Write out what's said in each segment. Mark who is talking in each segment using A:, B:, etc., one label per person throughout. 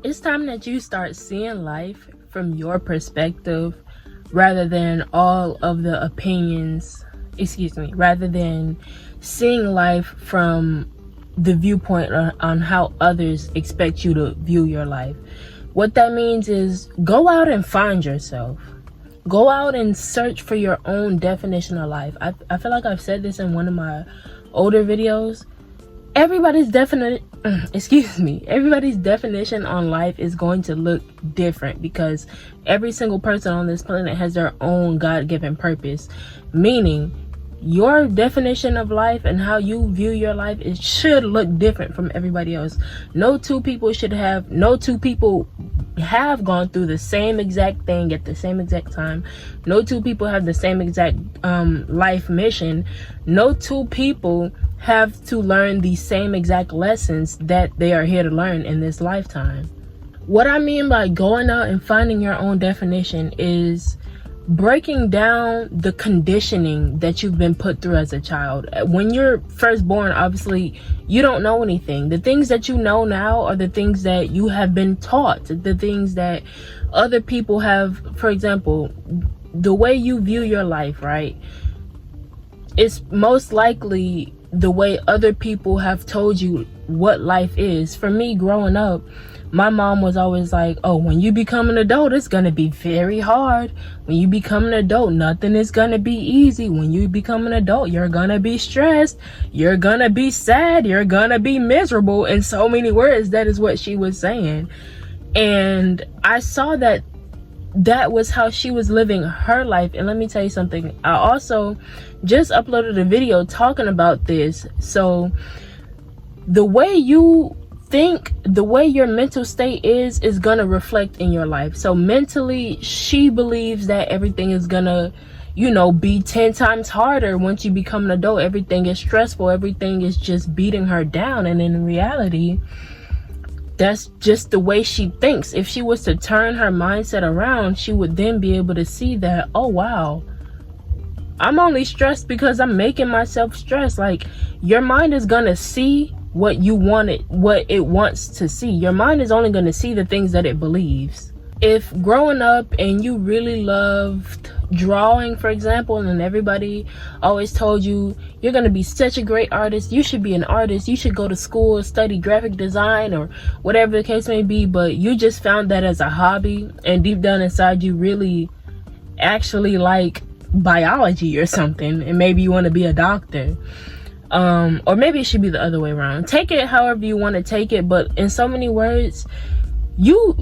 A: It's time that you start seeing life from your perspective rather than all of the opinions, rather than seeing life from the viewpoint on how others expect you to view your life. What that means is go out and find yourself. Go out and search for your own definition of life. I feel like I've said this in one of my older videos. Everybody's definition on life is going to look different because every single person on this planet has their own God-given purpose. Meaning, your definition of life and how you view your life, it should look different from everybody else. No two people have gone through the same exact thing at the same exact time. No two people have the same exact life mission. No two people have to learn the same exact lessons that they are here to learn in this lifetime. What I mean by going out and finding your own definition is breaking down the conditioning that you've been put through as a child. When you're first born, obviously you don't know anything. The things that you know now are the things that you have been taught, the things that other people have. For example, the way you view your life, right? It's most likely the way other people have told you what life is. For me, growing up, my mom was always like, oh, when you become an adult, it's gonna be very hard. When you become an adult, nothing is gonna be easy. When you become an adult, you're gonna be stressed, you're gonna be sad, you're gonna be miserable. In so many words, that is what she was saying. And I saw that was how she was living her life. And let me tell you something, I also just uploaded a video talking about this. So the way you think, the way your mental state is gonna reflect in your life. So mentally, she believes that everything is gonna, be 10 times harder once you become an adult. Everything is stressful, everything is just beating her down. And in reality, that's just the way she thinks. If she was to turn her mindset around, she would then be able to see that, oh wow, I'm only stressed because I'm making myself stressed. Like, your mind is gonna see what it wants to see. Your mind is only going to see the things that it believes. If growing up and you really loved drawing, for example, and everybody always told you you're going to be such a great artist, you should be an artist, you should go to school, study graphic design or whatever the case may be, but you just found that as a hobby, and deep down inside you really actually like biology or something, and maybe you want to be a doctor. Or maybe it should be the other way around. Take it however you want to take it, but in so many words, you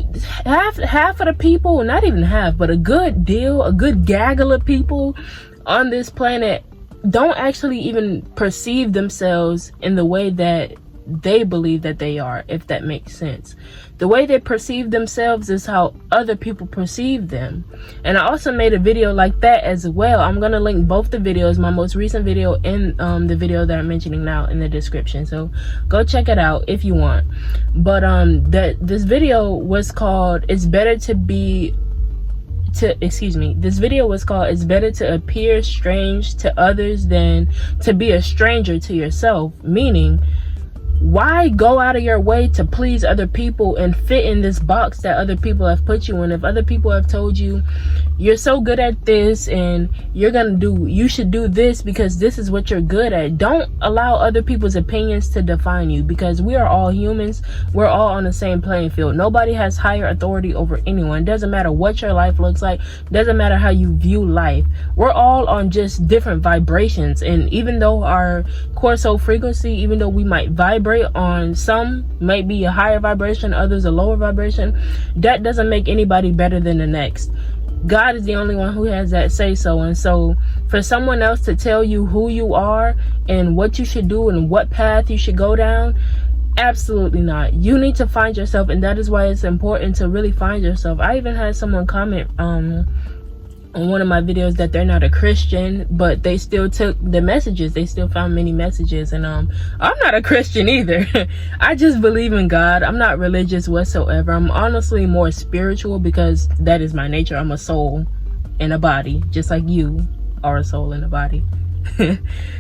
A: half of the people, not even half, but a good gaggle of people on this planet don't actually even perceive themselves in the way that they believe that they are, if that makes sense. The way they perceive themselves is how other people perceive them. And I also made a video like that as well. I'm gonna link both the videos, my most recent video and the video that I'm mentioning now, in the description, so go check it out if you want. But this video was called It's Better to appear strange to others than to be a stranger to yourself. Meaning, why go out of your way to please other people and fit in this box that other people have put you in? If other people have told you you're so good at this and you should do this because this is what you're good at, don't allow other people's opinions to define you, because we are all humans. We're all on the same playing field. Nobody has higher authority over anyone. It doesn't matter what your life looks like. It doesn't matter how you view life. We're all on just different vibrations. And even though our core soul frequency, even though we might vibrate on, some might be a higher vibration, others a lower vibration, that doesn't make anybody better than the next. God is the only one who has that say so. And so for someone else to tell you who you are and what you should do and what path you should go down, absolutely not. You need to find yourself, and that is why it's important to really find yourself. I even had someone comment on one of my videos that they're not a Christian, but they still took the messages. They still found many messages. And I'm not a Christian either. I just believe in God. I'm not religious whatsoever. I'm honestly more spiritual because that is my nature. I'm a soul in a body, just like you are a soul in a body.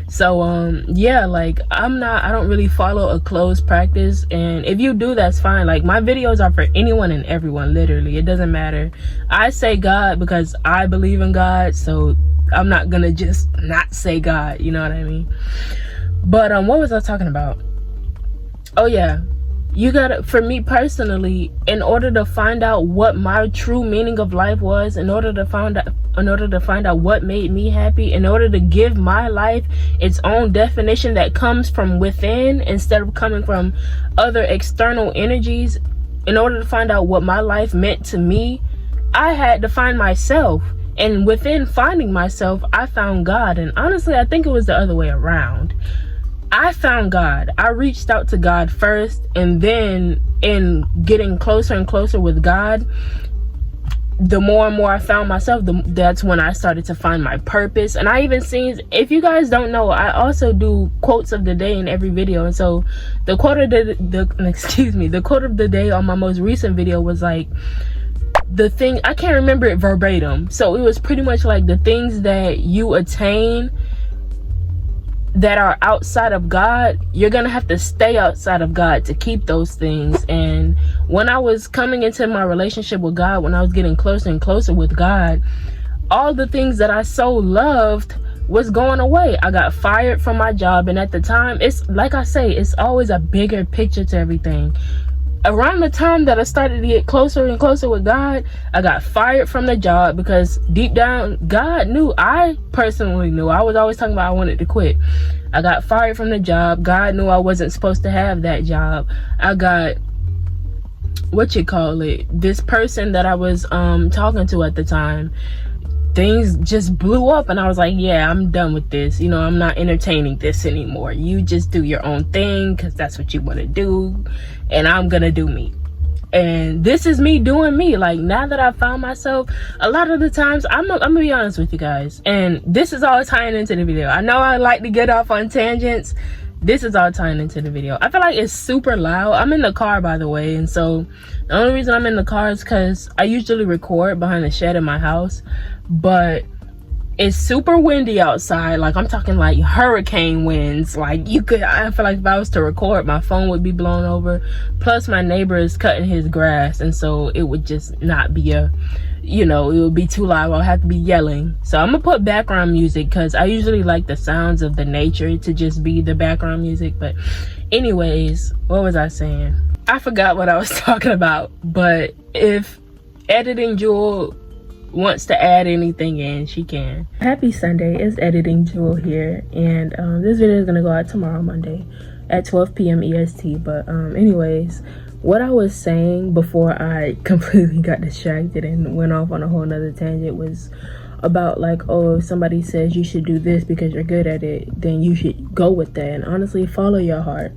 A: So yeah, like I don't really follow a closed practice, and if you do, that's fine. Like my videos are for anyone and everyone, literally. It doesn't matter. I say God because I believe in God, so I'm not gonna just not say God, you know what I mean? But what was I talking about? Oh yeah, you gotta, for me personally, in order to find out what my true meaning of life was, in order to find out what made me happy, in order to give my life its own definition that comes from within instead of coming from other external energies, in order to find out what my life meant to me, I had to find myself. And within finding myself, I found God. And honestly, I think it was the other way around. I found God. I reached out to God first, and then in getting closer and closer with God, the more and more I found myself, that's when I started to find my purpose. And I even seen, if you guys don't know, I also do quotes of the day in every video. And so the quote of the quote of the day on my most recent video was like, the thing, I can't remember it verbatim, so it was pretty much like, the things that you attain that are outside of God, you're gonna have to stay outside of God to keep those things. And when I was coming into my relationship with God, when I was getting closer and closer with God, all the things that I so loved was going away. I got fired from my job, and at the time, it's like I say, it's always a bigger picture to everything. Around the time that I started to get closer and closer with God, I got fired from the job because deep down, God knew, I personally knew, I was always talking about I wanted to quit. I got fired from the job. God knew I wasn't supposed to have that job. I got, this person that I was talking to at the time, things just blew up, and I was like, yeah, I'm done with this. You know, I'm not entertaining this anymore. You just do your own thing because that's what you want to do, and I'm gonna do me. And this is me doing me. Like, now that I found myself, a lot of the times, I'm gonna be honest with you guys, and this is all tying into the video. I know I like to get off on tangents. This is all tying into the video. I feel like it's super loud. I'm in the car, by the way, and so the only reason I'm in the car is because I usually record behind the shed in my house, but it's super windy outside. Like, I'm talking like hurricane winds. Like, I feel like if I was to record, my phone would be blown over. Plus, my neighbor is cutting his grass, and so it would just not be it would be too loud. I'll have to be yelling. So I'm gonna put background music because I usually like the sounds of the nature to just be the background music. But anyways, what was I saying? I forgot what I was talking about. But if Editing Jewel wants to add anything in, she can. Happy Sunday. It's Editing Jewel here, and this video is gonna go out tomorrow, Monday at 12 p.m. EST. But anyways, what I was saying before I completely got distracted and went off on a whole nother tangent was about, like, oh, if somebody says you should do this because you're good at it, then you should go with that. And honestly, follow your heart.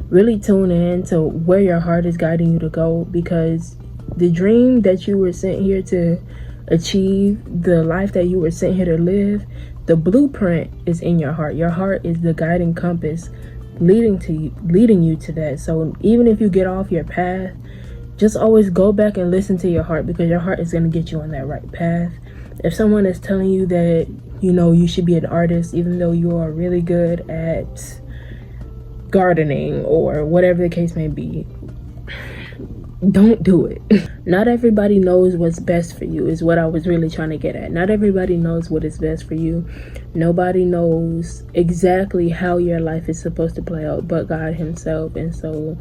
A: Really tune in to where your heart is guiding you to go, because the dream that you were sent here to achieve, the life that you were sent here to live, the blueprint is in your heart. Your heart is the guiding compass leading you to that. So even if you get off your path, just always go back and listen to your heart, because your heart is going to get you on that right path. If someone is telling you that, you should be an artist even though you are really good at gardening or whatever the case may be, don't do it. Not everybody knows what's best for you, is what I was really trying to get at. Not everybody knows what is best for you. Nobody knows exactly how your life is supposed to play out but God himself. And so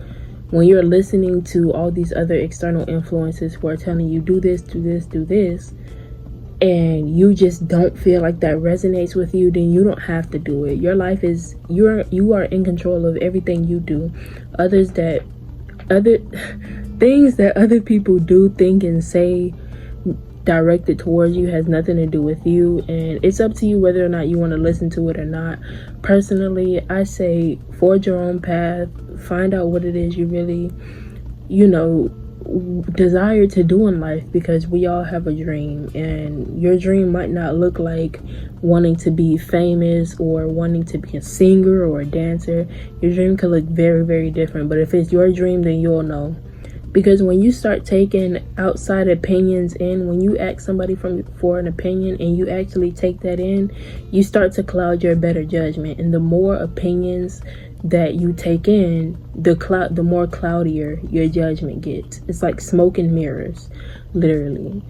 A: when you're listening to all these other external influences who are telling you do this, and you just don't feel like that resonates with you, then you don't have to do it. Your life is, you are in control of everything you do. Other things that other people do, think, and say directed towards you has nothing to do with you, and it's up to you whether or not you want to listen to it or not. Personally, I say forge your own path, find out what it is you really desire to do in life, because we all have a dream, and your dream might not look like wanting to be famous or wanting to be a singer or a dancer. Your dream could look very, very different, but if it's your dream, then you'll know. Because when you start taking outside opinions in, when you ask somebody for an opinion and you actually take that in, you start to cloud your better judgment. And the more opinions that you take in, the more cloudier your judgment gets. It's like smoke and mirrors, literally.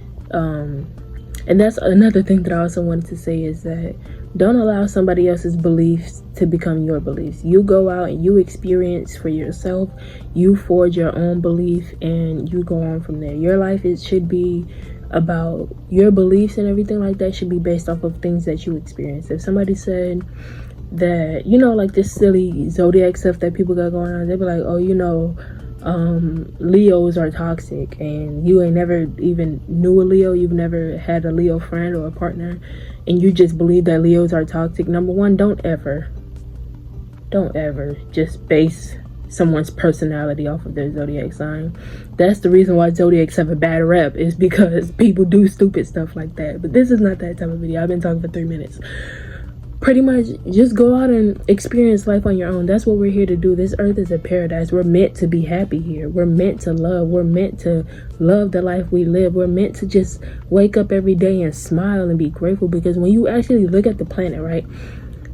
A: And that's another thing that I also wanted to say, is that don't allow somebody else's beliefs to become your beliefs. You go out and you experience for yourself, you forge your own belief, and you go on from there. Your life, it should be about your beliefs, and everything like that should be based off of things that you experience. If somebody said that, you know, like this silly zodiac stuff that people got going on, they'd be like, oh, you know, Leos are toxic, and you ain't never even knew a Leo, you've never had a Leo friend or a partner, and you just believe that Leos are toxic. Number one, don't ever just base someone's personality off of their zodiac sign. That's the reason why zodiacs have a bad rep, is because people do stupid stuff like that. But this is not that type of video. I've been talking for 3 minutes. Pretty much just go out and experience life on your own. That's what we're here to do. This earth is a paradise. We're meant to be happy here. We're meant to love. We're meant to love the life we live. We're meant to just wake up every day and smile and be grateful. Because when you actually look at the planet, right,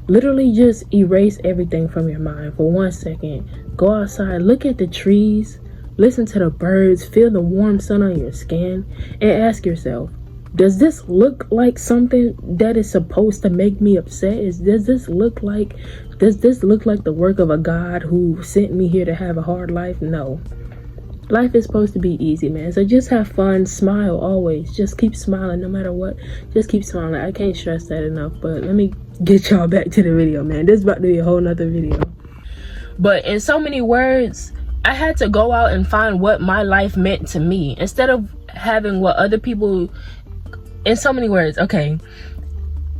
A: literally just erase everything from your mind for 1 second. Go outside, look at the trees, listen to the birds, feel the warm sun on your skin, and ask yourself, does this look like something that is supposed to make me upset? Does this look like the work of a God who sent me here to have a hard life? No. Life is supposed to be easy, man. So just have fun, smile always. Just keep smiling no matter what. Just keep smiling. I can't stress that enough. But let me get y'all back to the video, man. This is about to be a whole nother video. But in so many words, I had to go out and find what my life meant to me, instead of having what other people. In so many words, okay,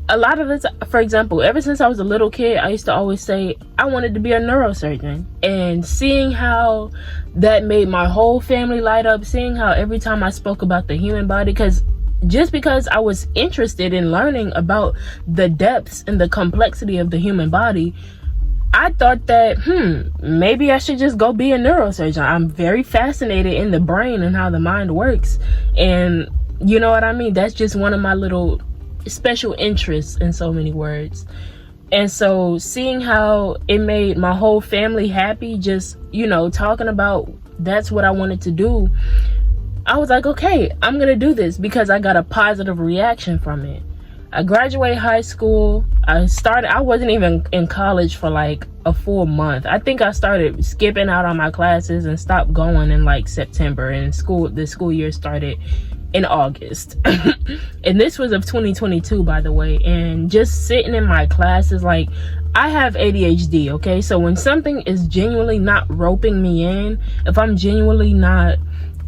A: a lot of this, for example, ever since I was a little kid, I used to always say I wanted to be a neurosurgeon. And seeing how that made my whole family light up, seeing how every time I spoke about the human body, because I was interested in learning about the depths and the complexity of the human body, I thought that maybe I should just go be a neurosurgeon. I'm very fascinated in the brain and how the mind works, and you know what I mean? That's just one of my little special interests, in so many words. And so seeing how it made my whole family happy, just, you know, talking about that's what I wanted to do, I was like, okay, I'm gonna do this, because I got a positive reaction from it. I graduated high school. I wasn't even in college for like a full month. I think I started skipping out on my classes and stopped going in like September, and the school year started in August. And this was of 2022, by the way. And just sitting in my classes, like, I have ADHD, okay? So when something is genuinely not roping me in, if I'm genuinely not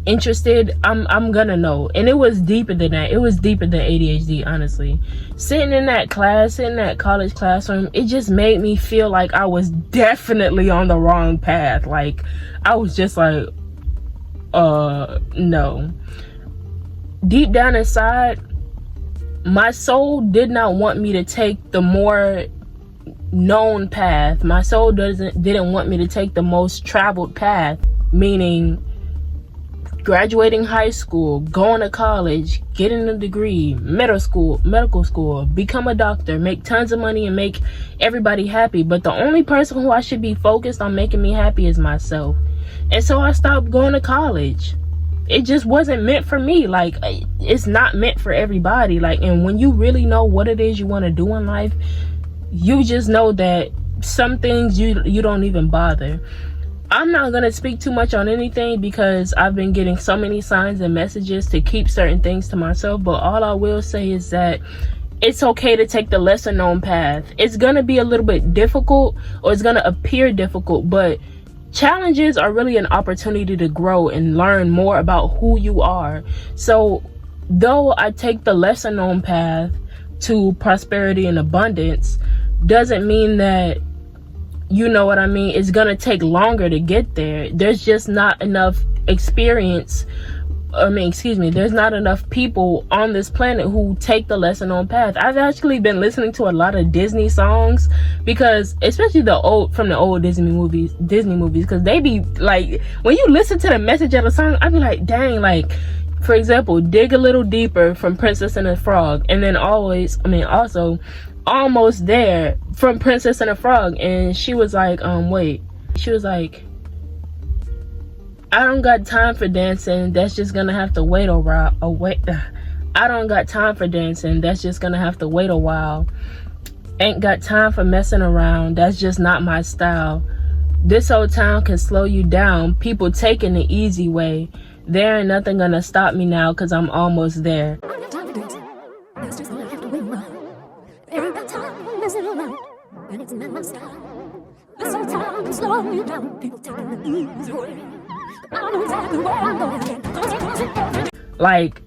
A: interested, I'm gonna know. And it was deeper than that. It was deeper than ADHD, honestly. Sitting in that college classroom, it just made me feel like I was definitely on the wrong path. Like, I was just like, no. Deep down inside, my soul did not want me to take the more known path. My soul didn't want me to take the most traveled path, meaning graduating high school, going to college, getting a degree, medical school, become a doctor, make tons of money, and make everybody happy. But the only person who I should be focused on making me happy is myself. And so I stopped going to college. It just wasn't meant for me. Like, it's not meant for everybody. Like, and when you really know what it is you want to do in life, you just know that some things you don't even bother. I'm not going to speak too much on anything, because I've been getting so many signs and messages to keep certain things to myself. But all I will say is that it's okay to take the lesser known path. It's going to be a little bit difficult, or it's going to appear difficult, but challenges are really an opportunity to grow and learn more about who you are. So though I take the lesser known path to prosperity and abundance, doesn't mean that, you know what I mean, it's gonna take longer to get there. There's just not enough experience there's not enough people on this planet who take the lesson on path. I've actually been listening to a lot of Disney songs, because especially the old Disney movies, because they be like, when you listen to the message of the song, I be like, dang, like, for example, Dig a Little Deeper from Princess and the Frog, and then also Almost There from Princess and the Frog. And she was like, I don't got time for dancing, that's just gonna have to wait a while. I don't got time for dancing, that's just gonna have to wait a while. Ain't got time for messing around, that's just not my style. This old town can slow you down, people taking the easy way. There ain't nothing gonna stop me now, cause I'm almost there. Like,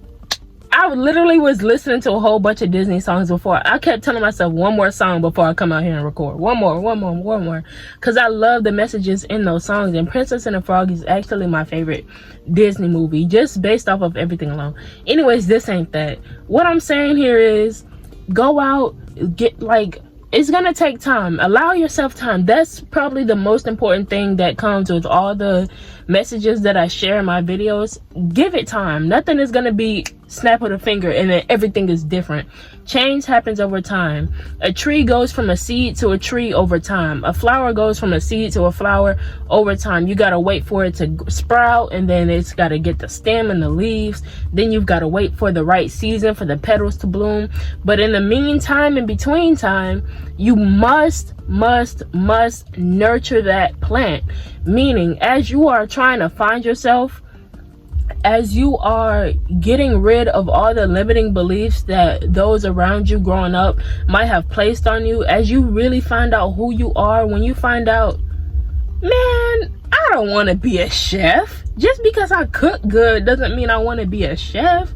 A: I literally was listening to a whole bunch of Disney songs before. I kept telling myself one more song before I come out here and record. One more. Because I love the messages in those songs. And Princess and the Frog is actually my favorite Disney movie, just based off of everything alone. Anyways, this ain't that. What I'm saying here is, go out, it's gonna take time. Allow yourself time. That's probably the most important thing that comes with all the messages that I share in my videos. Give it time. Nothing is gonna be snap of the finger and then everything is different. Change happens over time. A tree goes from a seed to a tree over time. A flower goes from a seed to a flower over time. You gotta wait for it to sprout, and then it's gotta get the stem and the leaves. Then you've gotta wait for the right season for the petals to bloom. But in the meantime, in between time, you must nurture that plant. Meaning, as you are trying to find yourself, as you are getting rid of all the limiting beliefs that those around you growing up might have placed on you, as you really find out who you are, when you find out, man, I don't want to be a chef. Just because I cook good doesn't mean I want to be a chef.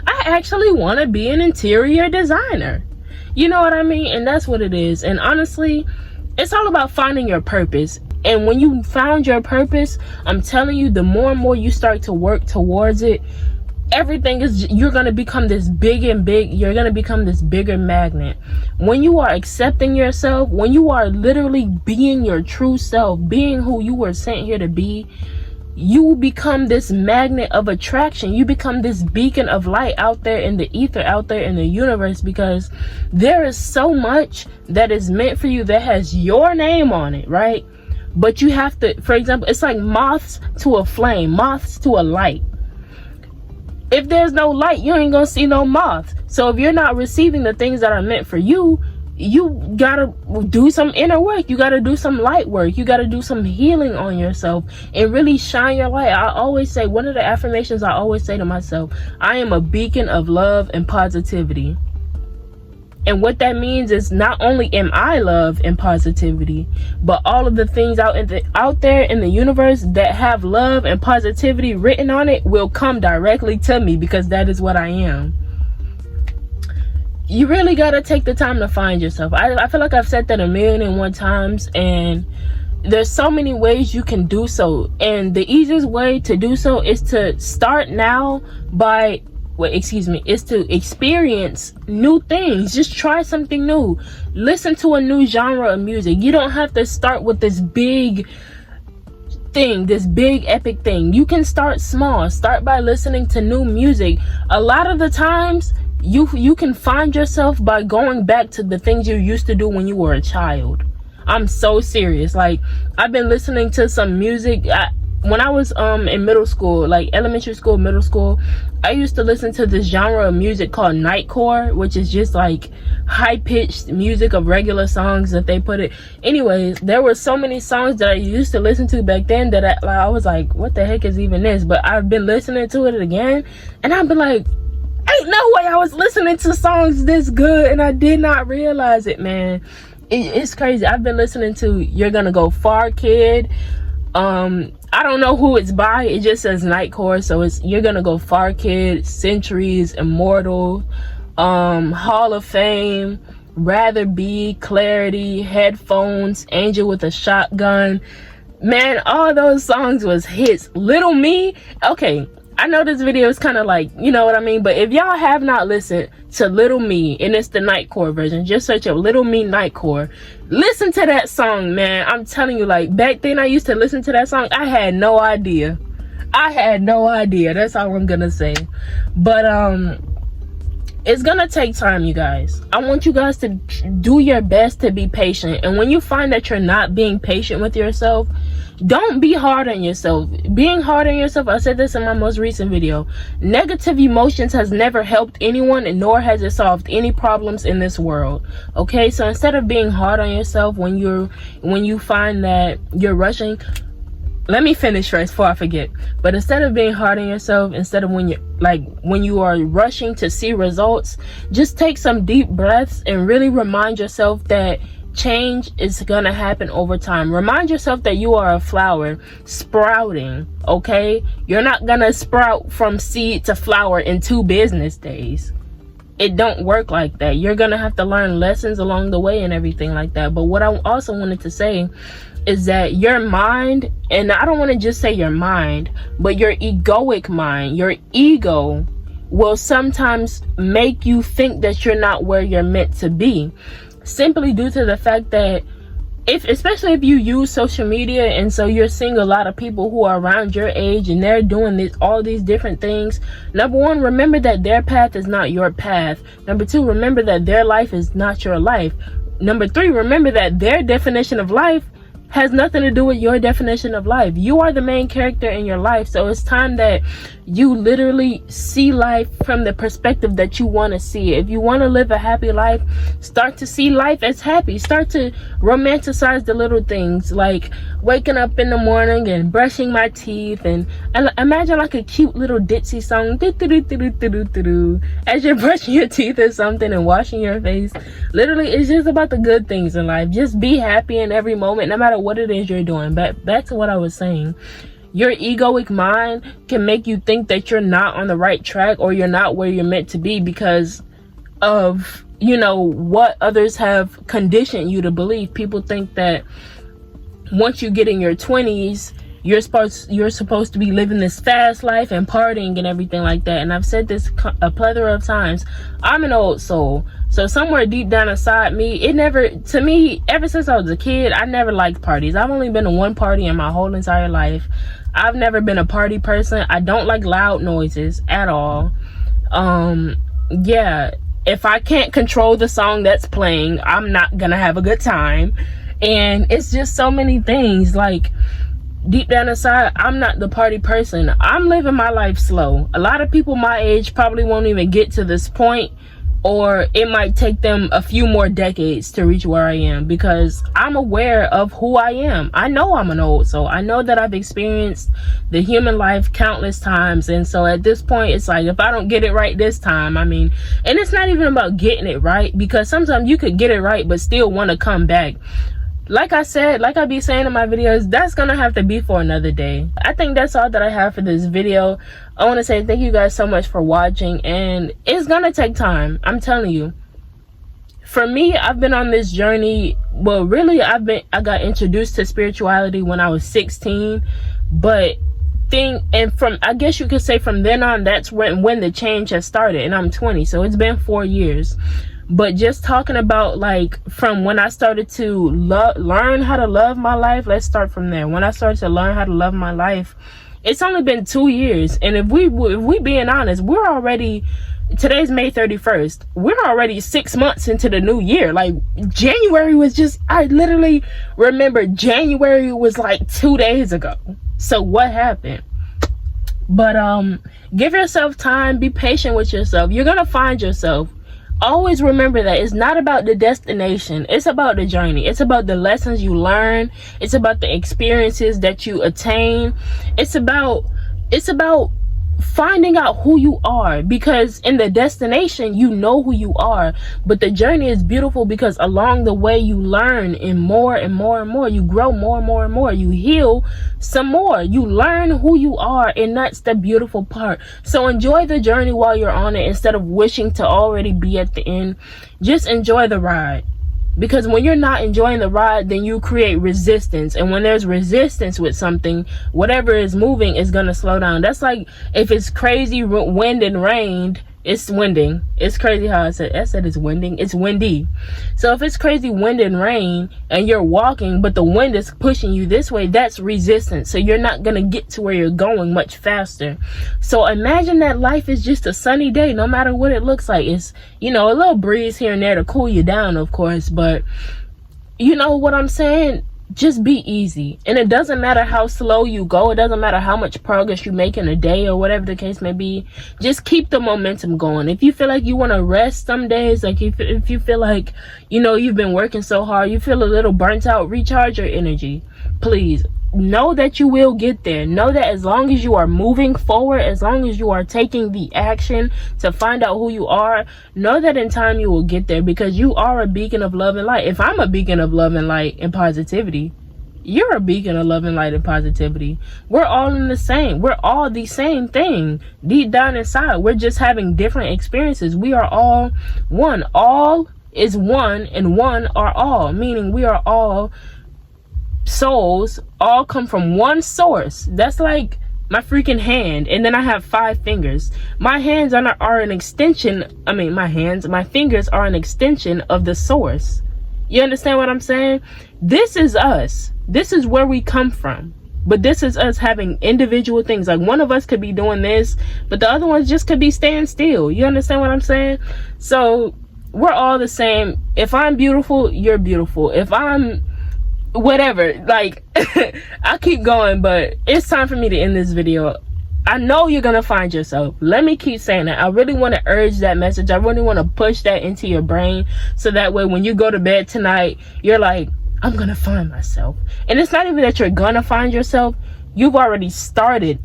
A: I actually want to be an interior designer. You know what I mean? And that's what it is. And honestly, it's all about finding your purpose. And when you found your purpose, I'm telling you, the more and more you start to work towards it, you're going to become this you're going to become this bigger magnet. When you are accepting yourself, when you are literally being your true self, being who you were sent here to be, you become this magnet of attraction. You become this beacon of light out there in the ether, out there in the universe, because there is so much that is meant for you that has your name on it, right? But you have to, for example, it's like moths to a flame, moths to a light. If there's no light, you ain't gonna see no moths. So if you're not receiving the things that are meant for you, you gotta do some inner work. You gotta do some light work. You gotta do some healing on yourself and really shine your light. I always say, one of the affirmations I always say to myself, I am a beacon of love and positivity. And what that means is, not only am I love and positivity, but all of the things out there in the universe that have love and positivity written on it will come directly to me, because that is what I am. You really gotta take the time to find yourself. I feel like I've said that 1,000,001 times, and there's so many ways you can do so. And the easiest way to do so is to start now is to experience new things. Just try something new. Listen to a new genre of music. You don't have to start with this big thing, this big epic thing. You can start small. Start by listening to new music. A lot of the times, you can find yourself by going back to the things you used to do when you were a child. I'm so serious. Like, I've been listening to some music. When I was in middle school, like elementary school, middle school, I used to listen to this genre of music called nightcore, which is just like high-pitched music of regular songs that they put it. Anyways, there were so many songs that I used to listen to back then that I was like, what the heck is even this? But I've been listening to it again, and I've been like, ain't no way I was listening to songs this good and I did not realize it, man. It's crazy. I've been listening to You're Gonna Go Far, Kid. I don't know who it's by. It just says Nightcore, so it's You're Gonna Go Far, Kid, Centuries, Immortal, Hall of Fame, Rather Be, Clarity, Headphones, Angel with a Shotgun. Man, all those songs was hits. Little Me. Okay, I know this video is kind of like, you know what I mean, but if y'all have not listened to Little Me, and it's the Nightcore version, just search up Little Me Nightcore, listen to that song, man. I'm telling you, like, back then I used to listen to that song, I had no idea. That's all I'm gonna say. But it's gonna take time, you guys. I want you guys to do your best to be patient, and when you find that you're not being patient with yourself, don't be hard on yourself. Being hard on yourself, I said this in my most recent video, negative emotions has never helped anyone, and nor has it solved any problems in this world. Okay, so instead of being hard on yourself when you find that you're rushing, let me finish first before I forget. But instead of being hard on yourself, instead of when you are rushing to see results, just take some deep breaths and really remind yourself that change is gonna happen over time. Remind yourself that you are a flower sprouting, okay? You're not gonna sprout from seed to flower in 2 business days. It don't work like that. You're gonna have to learn lessons along the way and everything like that. But what I also wanted to say is that your mind, and I don't want to just say your mind, but your egoic mind, your ego will sometimes make you think that you're not where you're meant to be, simply due to the fact that especially if you use social media, and so you're seeing a lot of people who are around your age and they're doing all these different things. Number one, remember that their path is not your path. Number two, remember that their life is not your life. Number three, remember that their definition of life has nothing to do with your definition of life. You are the main character in your life, so it's time that you literally see life from the perspective that you want to see it. If you want to live a happy life, start to see life as happy. Start to romanticize the little things, like waking up in the morning and brushing my teeth, and imagine like a cute little ditzy song as you're brushing your teeth or something and washing your face. Literally, it's just about the good things in life. Just be happy in every moment, no matter what it is you're doing. Back to what I was saying. Your egoic mind can make you think that you're not on the right track, or you're not where you're meant to be, because of, you know, what others have conditioned you to believe. People think that once you get in your 20s, you're supposed to be living this fast life and partying and everything like that. And I've said this a plethora of times. I'm an old soul, so somewhere deep down inside me, ever since I was a kid, I never liked parties. I've only been to one party in my whole entire life. I've never been a party person. I don't like loud noises at all. Yeah, if I can't control the song that's playing, I'm not gonna have a good time. And it's just so many things, like, deep down inside, I'm not the party person. I'm living my life slow. A lot of people my age probably won't even get to this point, or it might take them a few more decades to reach where I am, because I'm aware of who I am. I know I'm an old soul. I know that I've experienced the human life countless times, and so at this point, it's like, if I don't get it right this time, I mean, and it's not even about getting it right, because sometimes you could get it right but still want to come back. Like I said, like I be saying in my videos, that's gonna have to be for another day. I think that's all that I have for this video. I want to say thank you guys so much for watching, and it's gonna take time. I'm telling you. For me, I've been on this journey. Well, really, I got introduced to spirituality when I was 16, but I guess you could say from then on, that's when the change has started, and I'm 20, so it's been 4 years. But just talking about, like, from when I started to learn how to love my life, let's start from there. When I started to learn how to love my life, it's only been 2 years. And if we being honest, today's May 31st. We're already 6 months into the new year. Like, January was I literally remember January was like 2 days ago. So what happened? But give yourself time, be patient with yourself. You're gonna find yourself. Always remember that it's not about the destination, it's about the journey. It's about the lessons you learn. It's about the experiences that you attain. It's about finding out who you are, because in the destination you know who you are, but the journey is beautiful because along the way you learn and more and more and more. You grow more and more and more. You heal some more. You learn who you are, and that's the beautiful part. So enjoy the journey while you're on it, instead of wishing to already be at the end. Just enjoy the ride. Because when you're not enjoying the ride, then you create resistance. And when there's resistance with something, whatever is moving is going to slow down. That's like if it's crazy wind and rain, it's winding. It's crazy how I said it's winding. It's windy. So if it's crazy wind and rain and you're walking, but the wind is pushing you this way, that's resistance. So you're not going to get to where you're going much faster. So imagine that life is just a sunny day, no matter what it looks like. It's, you know, a little breeze here and there to cool you down, of course. But you know what I'm saying? Just be easy. And it doesn't matter how slow you go. It doesn't matter how much progress you make in a day or whatever the case may be. Just keep the momentum going. If you feel like you want to rest some days, like if you feel like, you know, you've been working so hard, you feel a little burnt out, recharge your energy. Please know that you will get there. Know that as long as you are moving forward, as long as you are taking the action to find out who you are, know that in time you will get there, because you are a beacon of love and light. If I'm a beacon of love and light and positivity, you're a beacon of love and light and positivity. We're all in the same. We're all the same thing. Deep down inside, we're just having different experiences. We are all one. All is one, and one are all, meaning we are all souls, all come from one source. That's like my freaking hand, and then I have 5 fingers. My hands are an extension. My fingers are an extension of the source. You understand what I'm saying? This is us. This is where we come from. But this is us having individual things. Like one of us could be doing this, but the other one just could be staying still. You understand what I'm saying? So we're all the same. If I'm beautiful, you're beautiful. If I'm whatever, like I keep going, but it's time for me to end this video. I know you're gonna find yourself. Let me keep saying that. I really want to urge that message. I really want to push that into your brain, so that way when you go to bed tonight, you're like, I'm gonna find myself. And it's not even that you're gonna find yourself. You've already started.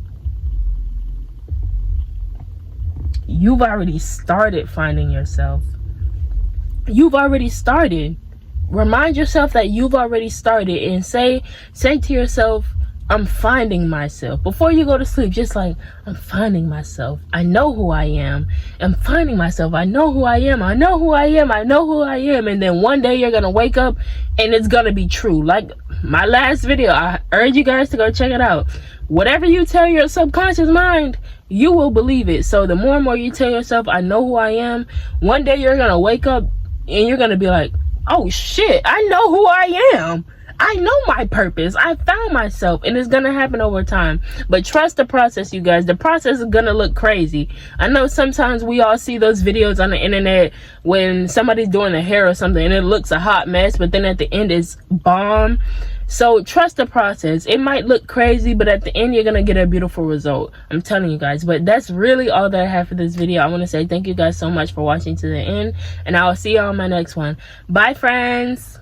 A: You've already started finding yourself. You've already started. Remind yourself that you've already started, and say to yourself, I'm finding myself. Before you go to sleep, just like, I'm finding myself. I know who I am. I'm finding myself. I know who I am. I know who I am. I know who I am. And then one day you're going to wake up and it's going to be true. Like my last video, I urge you guys to go check it out. Whatever you tell your subconscious mind, you will believe it. So the more and more you tell yourself, I know who I am, one day you're going to wake up and you're going to be like, oh shit, I know who I am. I know my purpose. I found myself, and it's gonna happen over time. But trust the process, you guys. The process is gonna look crazy. I know sometimes we all see those videos on the internet when somebody's doing their hair or something and it looks a hot mess, but then at the end it's bomb. So trust the process. It might look crazy, but at the end you're gonna get a beautiful result. I'm telling you guys. But that's really all that I have for this video. I want to say thank you guys so much for watching to the end, and I will see you on my next one. Bye, friends.